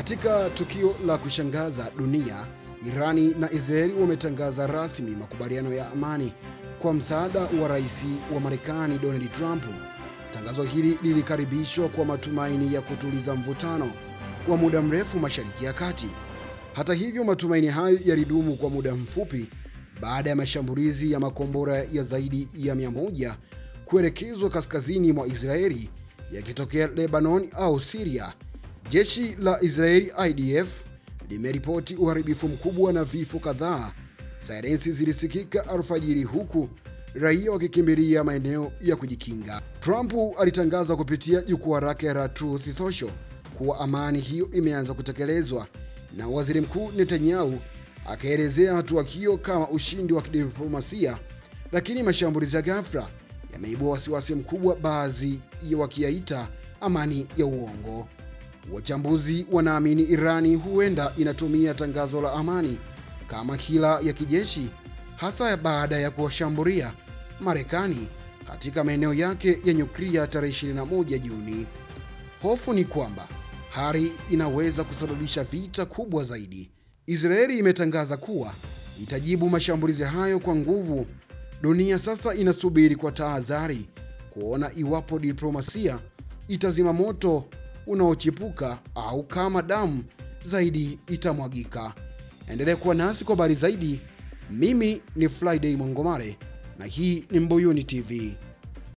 Katika tukio la kushangaza dunia, Irani na Israeli wametangaza rasmi makubaliano ya amani kwa msaada wa rais wa Marekani Donald Trump. Tangazo hili lilikaribishwa kwa matumaini ya kutuliza mvutano wa muda mrefu Mashariki ya Kati. Hata hivyo, matumaini hayo yalidumu kwa muda mfupi baada ya mashambulizi ya makombora ya zaidi ya 100 kuelekezwa kaskazini mwa Israeli yakitokea Lebanon au Syria. Jeshi la Israeli IDF limeripoti uharibifu mkubwa na vifo kadhaa. Sirensi zilisikika alfajiri huku raia wakikimbilia maeneo ya kujikinga. Trump alitangaza kupitia jukwaa lake la Truth Social kuwa amani hiyo imeanza kutekelezwa, na Waziri Mkuu Netanyahu akaelezea hatua hiyo kama ushindi wa kidiplomasia, lakini mashambulizi ya ghafla yameibua wasiwasi mkubwa, baadhi wakiyaita amani ya uongo. Wachambuzi wanaamini Irani huenda inatumia tangazo la amani kama hila ya kijeshi, hasa baada ya kuwashambulia Marekani katika maeneo yake ya nyuklia tarehe 21 Juni. Hofu ni kwamba hali inaweza kusababisha vita kubwa zaidi. Israeli imetangaza kuwa itajibu mashambulizi hayo kwa nguvu. Dunia sasa inasubiri kwa tahadhari kuona iwapo diplomasia itazima moto unaochipuka au kama damu zaidi itamwagika. Endelea kuwa nasi kwa habari zaidi. Mimi ni Friday Mongomare na hii ni Mbuyuni TV.